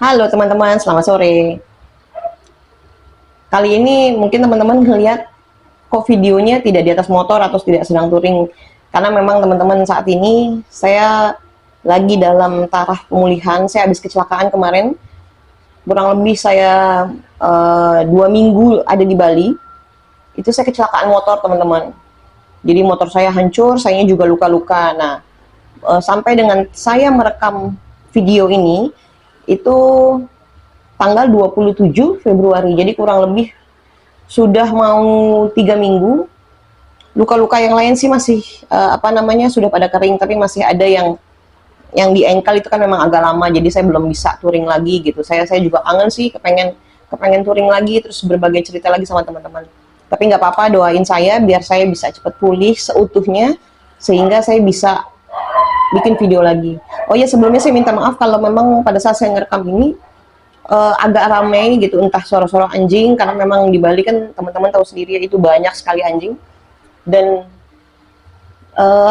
Halo teman-teman, selamat sore. Kali ini mungkin teman-teman ngelihat kok videonya tidak di atas motor atau tidak sedang touring. Karena memang teman-teman saat ini saya lagi dalam taraf pemulihan. Saya habis kecelakaan kemarin. Kurang lebih saya 2 minggu ada di Bali. Itu saya kecelakaan motor teman-teman. Jadi motor saya hancur, saya juga luka-luka. Nah, sampai dengan saya merekam video ini, itu tanggal 27 Februari, jadi kurang lebih sudah mau 3 minggu. Luka-luka yang lain sih masih sudah pada kering, tapi masih ada yang di ankle itu kan memang agak lama, jadi saya belum bisa touring lagi gitu. Saya juga kangen sih, kepengen touring lagi, terus berbagai cerita lagi sama teman-teman. Tapi nggak apa-apa, doain saya biar saya bisa cepat pulih seutuhnya sehingga saya bisa bikin video lagi. Oh ya, sebelumnya saya minta maaf kalau memang pada saat saya ngerekam ini agak ramai gitu, entah suara-suara anjing, karena memang di Bali kan teman-teman tahu sendiri itu banyak sekali anjing. Dan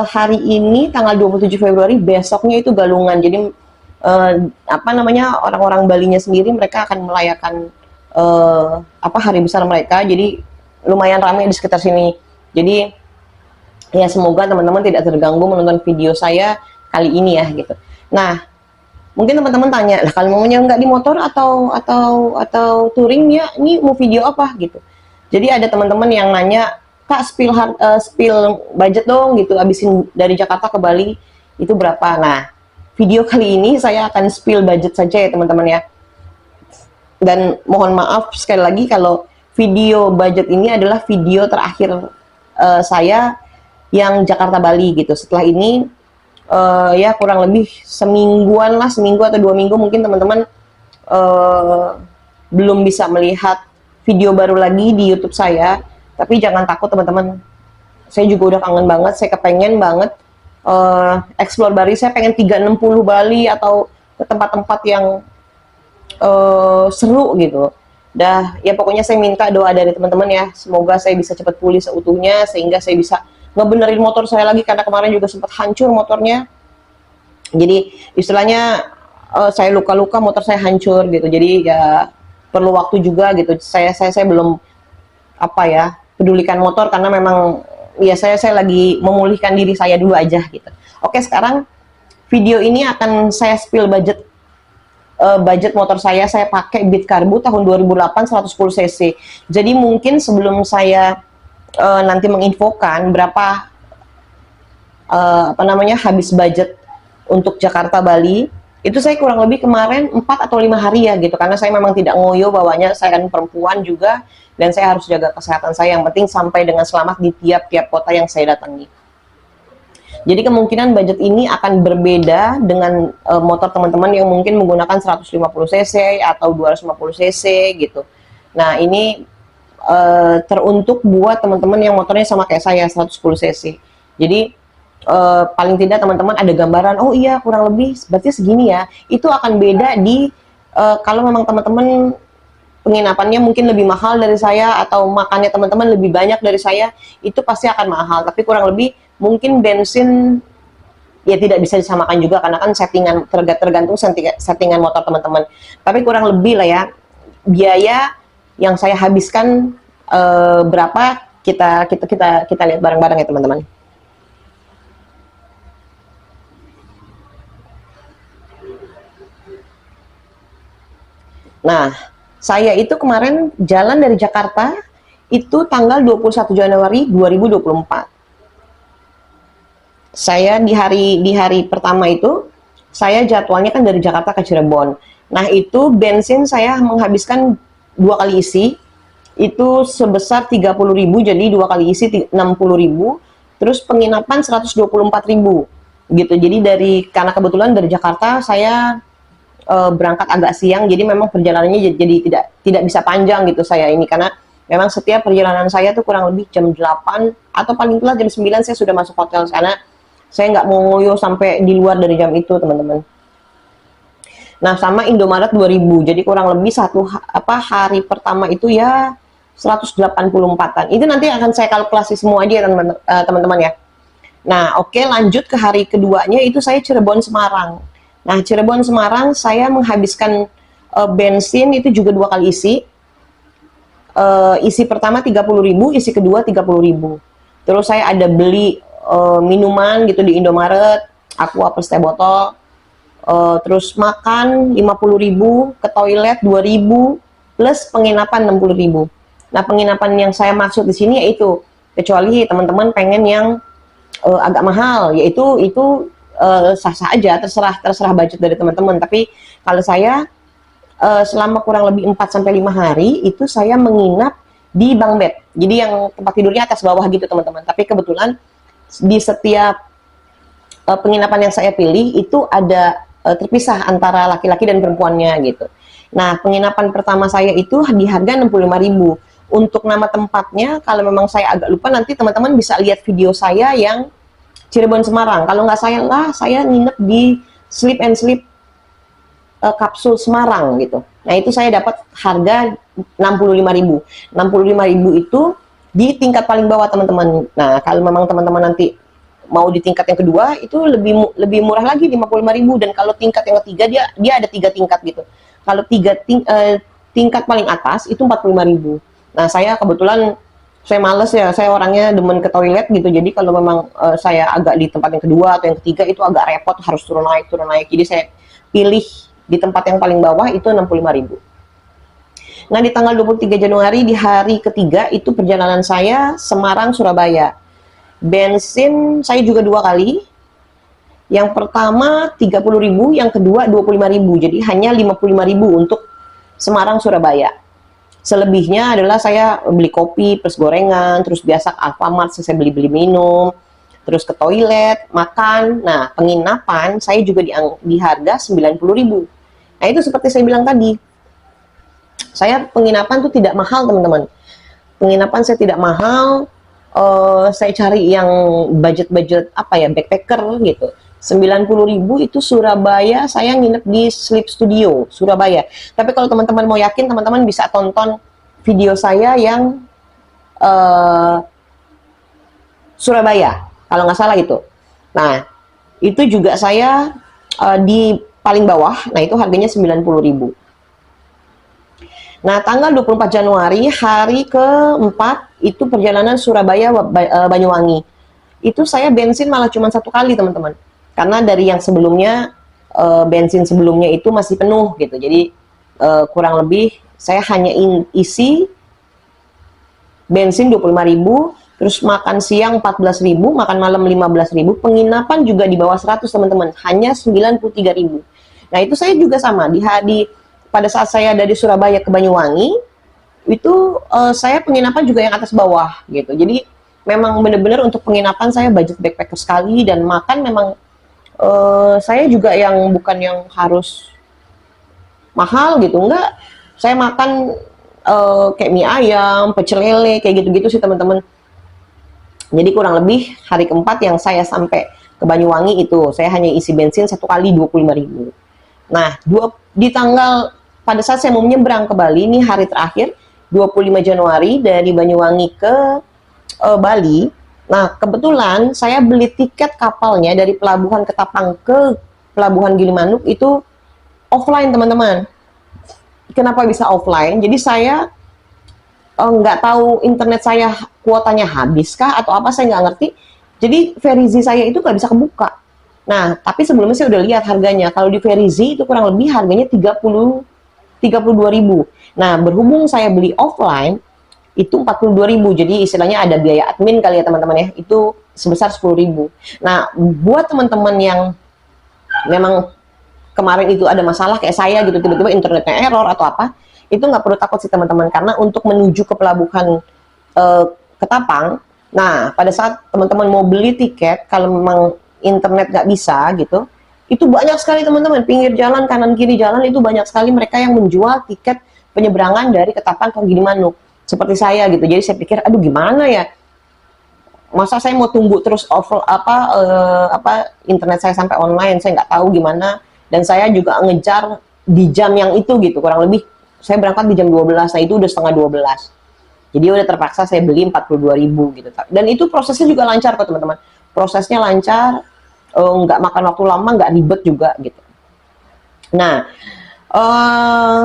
hari ini tanggal 27 Februari, besoknya itu galungan. Jadi orang-orang Balinya sendiri mereka akan merayakan hari besar mereka. Jadi lumayan ramai di sekitar sini. Jadi ya semoga teman-teman tidak terganggu menonton video saya kali ini ya gitu. Nah, mungkin teman-teman tanya, lah kalau maunya nggak di motor atau touring ya, ini mau video apa gitu. Jadi ada teman-teman yang nanya, Kak, spill budget dong gitu, abisin dari Jakarta ke Bali itu berapa. Nah, video kali ini saya akan spill budget saja ya teman-teman ya. Dan mohon maaf sekali lagi kalau video budget ini adalah video terakhir saya yang Jakarta Bali gitu. Setelah ini ya kurang lebih seminggu atau 2 minggu mungkin teman-teman belum bisa melihat video baru lagi di YouTube saya. Tapi jangan takut teman-teman, saya juga udah kangen banget, saya kepengen banget explore Bali. Saya pengen 360 Bali atau ke tempat-tempat yang seru gitu. Ya pokoknya saya minta doa dari teman-teman ya, semoga saya bisa cepat pulih seutuhnya sehingga saya bisa ngebenerin motor saya lagi, karena kemarin juga sempat hancur motornya. Jadi istilahnya saya luka-luka, motor saya hancur gitu. Jadi ya perlu waktu juga gitu. Saya belum pedulikan motor karena memang ya saya lagi memulihkan diri saya dulu aja gitu. Oke, sekarang video ini akan saya spill budget motor saya. Saya pakai Beat Carbu tahun 2008 110 cc. Jadi mungkin sebelum saya nanti menginfokan berapa habis budget untuk Jakarta Bali, itu saya kurang lebih kemarin 4 atau 5 hari ya gitu, karena saya memang tidak ngoyo bawanya, saya kan perempuan juga dan saya harus jaga kesehatan saya. Yang penting sampai dengan selamat di tiap-tiap kota yang saya datangi. Jadi kemungkinan budget ini akan berbeda dengan motor teman-teman yang mungkin menggunakan 150 cc atau 250 cc gitu. Nah, ini teruntuk buat teman-teman yang motornya sama kayak saya 110 cc. Jadi paling tidak teman-teman ada gambaran, oh iya kurang lebih berarti segini ya. Itu akan beda di kalau memang teman-teman penginapannya mungkin lebih mahal dari saya atau makannya teman-teman lebih banyak dari saya, itu pasti akan mahal. Tapi kurang lebih mungkin bensin ya tidak bisa disamakan juga karena kan tergantung settingan motor teman-teman. Tapi kurang lebih lah ya, biaya yang saya habiskan berapa, kita lihat bareng-bareng ya teman-teman. Nah, saya itu kemarin jalan dari Jakarta itu tanggal 21 Januari 2024. Saya di hari pertama itu saya jadwalnya kan dari Jakarta ke Cirebon. Nah, itu bensin saya menghabiskan 2 kali isi itu sebesar 30.000, jadi 2 kali isi 60.000, terus penginapan 124.000 gitu. Jadi karena kebetulan dari Jakarta saya berangkat agak siang, jadi memang perjalanannya jadi tidak bisa panjang gitu saya ini, karena memang setiap perjalanan saya tuh kurang lebih jam 8 atau paling telat jam 9 saya sudah masuk hotel, karena saya nggak mau ngoyo sampai di luar dari jam itu teman-teman. Nah, sama Indomaret 2000, jadi kurang lebih hari pertama itu ya 184-an. Itu nanti akan saya kalkulasi semua aja teman-teman ya. Nah, oke, lanjut ke hari keduanya itu saya Cirebon Semarang. Nah, Cirebon Semarang saya menghabiskan Bensin itu juga 2 kali isi. Isi pertama 30.000, isi kedua 30.000. Terus saya ada beli minuman gitu di Indomaret, Aqua plus teh botol. Terus makan 50.000, ke toilet 2.000, plus penginapan 60.000. Nah, penginapan yang saya maksud di sini yaitu, kecuali teman-teman pengen yang agak mahal, yaitu itu sah-sah aja, terserah budget dari teman-teman. Tapi kalau saya selama kurang lebih 4 sampai 5 hari itu saya menginap di bunk bed. Jadi yang tempat tidurnya atas bawah gitu, teman-teman. Tapi kebetulan di setiap penginapan yang saya pilih itu ada terpisah antara laki-laki dan perempuannya gitu. Nah, penginapan pertama saya itu di harga 65.000. Untuk nama tempatnya, kalau memang saya agak lupa, nanti teman-teman bisa lihat video saya yang Cirebon Semarang. Kalau nggak salah, saya nginep di Sleep and Sleep Kapsul Semarang gitu. Nah, itu saya dapat harga 65.000. 65.000 itu di tingkat paling bawah, teman-teman. Nah, kalau memang teman-teman nanti mau di tingkat yang kedua itu lebih murah lagi, 55.000. Dan kalau tingkat yang ketiga dia ada 3 tingkat gitu. Kalau tingkat paling atas itu 45.000. Nah, saya kebetulan saya males ya, saya orangnya demen ke toilet gitu. Jadi kalau memang saya agak di tempat yang kedua atau yang ketiga itu agak repot, harus turun naik. Jadi saya pilih di tempat yang paling bawah itu 65.000. Nah, di tanggal 23 Januari di hari ketiga itu perjalanan saya Semarang Surabaya. Bensin saya juga 2 kali. Yang pertama 30.000, yang kedua 25.000. Jadi hanya 55.000 untuk Semarang Surabaya. Selebihnya adalah saya beli kopi plus gorengan, terus biasa ke Alfamart saya beli minum, terus ke toilet, makan. Nah, penginapan saya juga di harga 90.000. Nah, itu seperti saya bilang tadi, saya penginapan tuh tidak mahal, teman-teman. Penginapan saya tidak mahal. Saya cari yang budget apa ya, backpacker gitu. 90.000 itu Surabaya, saya nginep di Sleep Studio Surabaya. Tapi kalau teman-teman mau yakin, teman-teman bisa tonton video saya yang Surabaya, kalau nggak salah itu. Nah, itu juga saya di paling bawah, nah itu harganya 90.000. Nah, tanggal 24 Januari, hari keempat, itu perjalanan Surabaya Banyuwangi. Itu saya bensin malah cuma 1 kali, teman-teman. Karena dari yang sebelumnya, bensin sebelumnya itu masih penuh gitu. Jadi, kurang lebih saya hanya isi bensin 25.000, terus makan siang 14.000, makan malam 15.000, penginapan juga di bawah 100, teman-teman. Hanya 93.000. Nah, itu saya juga sama, pada saat saya dari Surabaya ke Banyuwangi itu saya penginapan juga yang atas bawah gitu. Jadi memang benar-benar untuk penginapan saya budget backpacker sekali, dan makan memang saya juga yang bukan yang harus mahal gitu, enggak. Saya makan kayak mie ayam, pecel lele, kayak gitu-gitu sih, teman-teman. Jadi kurang lebih hari keempat yang saya sampai ke Banyuwangi itu saya hanya isi bensin 1 kali 25.000. Nah, pada saat saya mau menyeberang ke Bali, ini hari terakhir, 25 Januari dari Banyuwangi ke Bali. Nah, kebetulan saya beli tiket kapalnya dari Pelabuhan Ketapang ke Pelabuhan Gilimanuk itu offline, teman-teman. Kenapa bisa offline? Jadi saya nggak tahu internet saya kuotanya habis kah atau apa, saya nggak ngerti. Jadi Verizi saya itu nggak bisa kebuka. Nah, tapi sebelumnya saya udah lihat harganya. Kalau di Verizi itu kurang lebih harganya 32.000. Nah, berhubung saya beli offline itu 42.000. Jadi istilahnya ada biaya admin kali ya, teman-teman ya. Itu sebesar 10.000. Nah, buat teman-teman yang memang kemarin itu ada masalah kayak saya gitu, tiba-tiba internetnya error atau apa, itu nggak perlu takut sih, teman-teman, karena untuk menuju ke pelabuhan Ketapang, nah pada saat teman-teman mau beli tiket, kalau memang internet nggak bisa gitu, itu banyak sekali, teman-teman, pinggir jalan, kanan kiri jalan itu banyak sekali mereka yang menjual tiket penyeberangan dari Ketapang ke Gilimanuk seperti saya gitu. Jadi saya pikir, aduh gimana ya, masa saya mau tunggu terus internet saya sampai online, saya nggak tahu gimana. Dan saya juga ngejar di jam yang itu gitu, kurang lebih saya berangkat di jam 12, nah itu udah setengah 12. Jadi udah terpaksa saya beli 42.000 gitu. Dan itu prosesnya juga lancar kok, teman-teman. Prosesnya lancar, nggak makan waktu lama, nggak ribet juga gitu. Nah, Eh,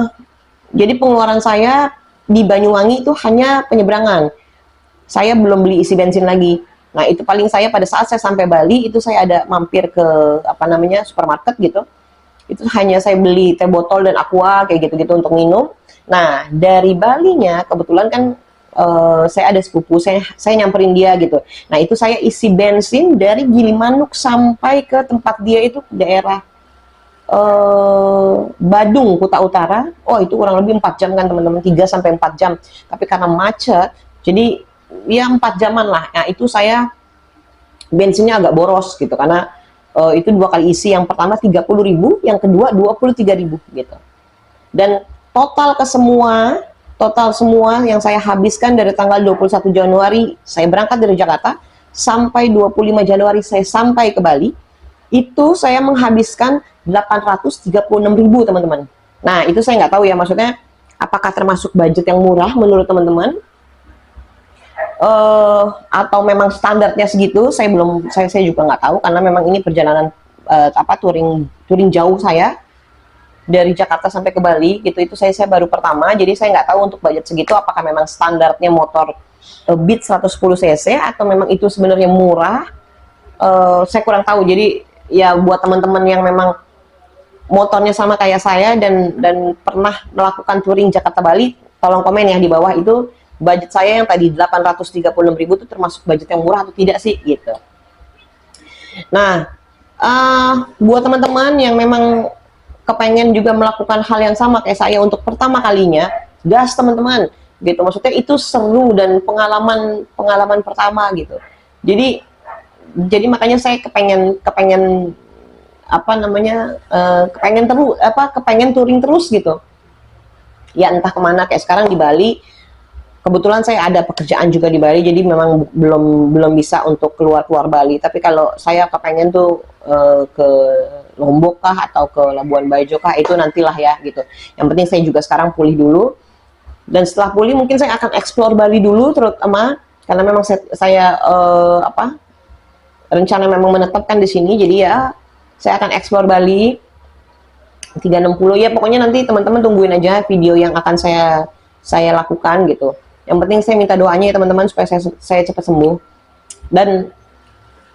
jadi pengeluaran saya di Banyuwangi itu hanya penyeberangan. Saya belum beli isi bensin lagi. Nah, itu paling saya pada saat saya sampai Bali itu saya ada mampir ke apa namanya supermarket gitu. Itu hanya saya beli teh botol dan aqua kayak gitu-gitu untuk minum. Nah, dari Balinya kebetulan kan saya ada sepupu, saya nyamperin dia gitu. Nah, itu saya isi bensin dari Gilimanuk sampai ke tempat dia itu daerah Badung, Kuta Utara. Oh, itu kurang lebih 4 jam kan teman-teman, 3 sampai 4 jam. Tapi karena macet, jadi ya 4 jaman lah. Nah, itu saya bensinnya agak boros gitu karena itu 2 kali isi. Yang pertama 30.000, yang kedua 23.000 gitu. Dan total semua yang saya habiskan dari tanggal 21 Januari saya berangkat dari Jakarta sampai 25 Januari saya sampai ke Bali, itu saya menghabiskan 836.000 teman-teman. Nah, itu saya nggak tahu ya, maksudnya apakah termasuk budget yang murah menurut teman-teman, atau memang standarnya segitu. Saya juga nggak tahu karena memang ini perjalanan touring jauh saya dari Jakarta sampai ke Bali gitu. Itu saya baru pertama, jadi saya nggak tahu untuk budget segitu apakah memang standarnya motor Beat 110 cc atau memang itu sebenarnya murah. Saya kurang tahu. Jadi ya buat teman-teman yang memang motornya sama kayak saya dan pernah melakukan touring Jakarta Bali, tolong komen ya di bawah, itu budget saya yang tadi 836.000 itu termasuk budget yang murah atau tidak sih gitu. Nah, buat teman-teman yang memang kepengen juga melakukan hal yang sama kayak saya untuk pertama kalinya, gas teman-teman gitu. Maksudnya itu seru dan pengalaman pertama gitu. Jadi makanya saya kepengen kepengen touring terus gitu. Ya entah kemana, kayak sekarang di Bali. Kebetulan saya ada pekerjaan juga di Bali, jadi memang belum bisa untuk keluar Bali. Tapi kalau saya kepengen tuh ke Lombok kah atau ke Labuan Bajo kah, itu nantilah ya gitu. Yang penting saya juga sekarang pulih dulu. Dan setelah pulih mungkin saya akan explore Bali dulu, terutama karena memang saya rencana memang menetapkan di sini. Jadi ya saya akan explore Bali 360 ya. Pokoknya nanti teman-teman tungguin aja video yang akan saya lakukan gitu. Yang penting saya minta doanya ya teman-teman supaya saya cepat sembuh. Dan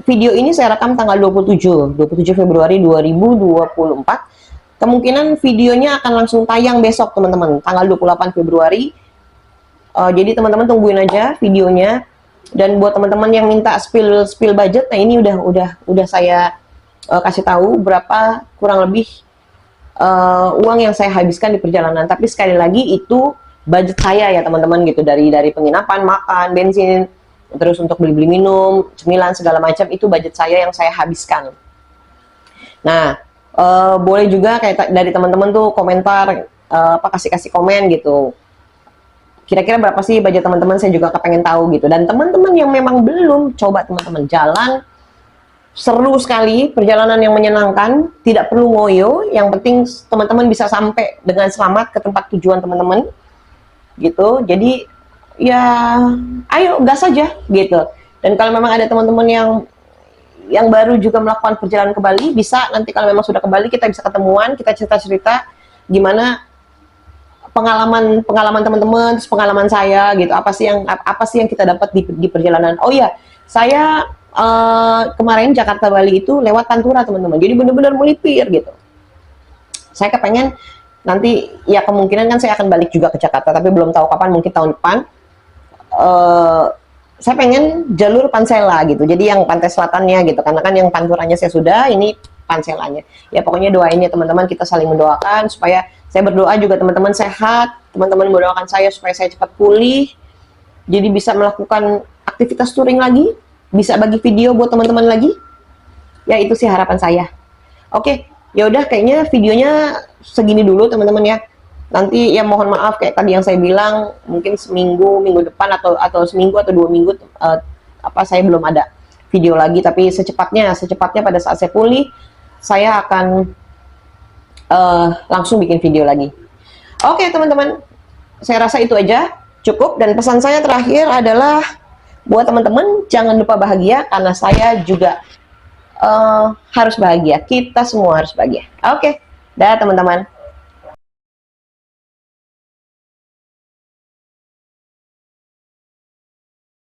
video ini saya rekam tanggal 27 Februari 2024. Kemungkinan videonya akan langsung tayang besok teman-teman, tanggal 28 Februari. Jadi teman-teman tungguin aja videonya. Dan buat teman-teman yang minta spill budget, nah ini udah saya kasih tahu berapa kurang lebih uang yang saya habiskan di perjalanan. Tapi sekali lagi itu budget saya ya teman-teman gitu, dari penginapan, makan, bensin, terus untuk beli minum, cemilan segala macam, itu budget saya yang saya habiskan. Nah, boleh juga kayak dari teman-teman tuh komentar, kasih komen gitu. Kira-kira berapa sih budget teman-teman, saya juga kepengen tahu gitu. Dan teman-teman yang memang belum coba, teman-teman jalan seru sekali, perjalanan yang menyenangkan, tidak perlu ngoyo, yang penting teman-teman bisa sampai dengan selamat ke tempat tujuan teman-teman gitu. Jadi ya ayo gas aja gitu. Dan kalau memang ada teman-teman yang baru juga melakukan perjalanan ke Bali, bisa nanti kalau memang sudah ke Bali kita bisa ketemuan, kita cerita-cerita gimana pengalaman teman-teman, terus pengalaman saya gitu. Apa sih yang kita dapat di perjalanan. Oh iya, saya kemarin Jakarta Bali itu lewat Pantura teman-teman. Jadi benar-benar melipir gitu. Saya kepengen nanti ya kemungkinan kan saya akan balik juga ke Jakarta, tapi belum tahu kapan, mungkin tahun depan. Saya pengen jalur Pansela gitu, jadi yang pantai selatannya gitu, karena kan yang Panturanya saya sudah, ini Panselanya. Ya pokoknya doain ya teman-teman, kita saling mendoakan supaya, saya berdoa juga teman-teman sehat, teman-teman mendoakan saya supaya saya cepat pulih, jadi bisa melakukan aktivitas touring lagi, bisa bagi video buat teman-teman lagi. Ya itu sih harapan saya. Oke, ya udah kayaknya videonya segini dulu teman-teman ya. Nanti ya mohon maaf kayak tadi yang saya bilang, mungkin minggu depan atau seminggu atau 2 minggu saya belum ada video lagi, tapi secepatnya pada saat saya pulih saya akan langsung bikin video lagi. Oke teman-teman, saya rasa itu aja cukup, dan pesan saya terakhir adalah buat teman-teman jangan lupa bahagia, karena saya juga harus bahagia, kita semua harus bahagia. Oke, dah teman-teman.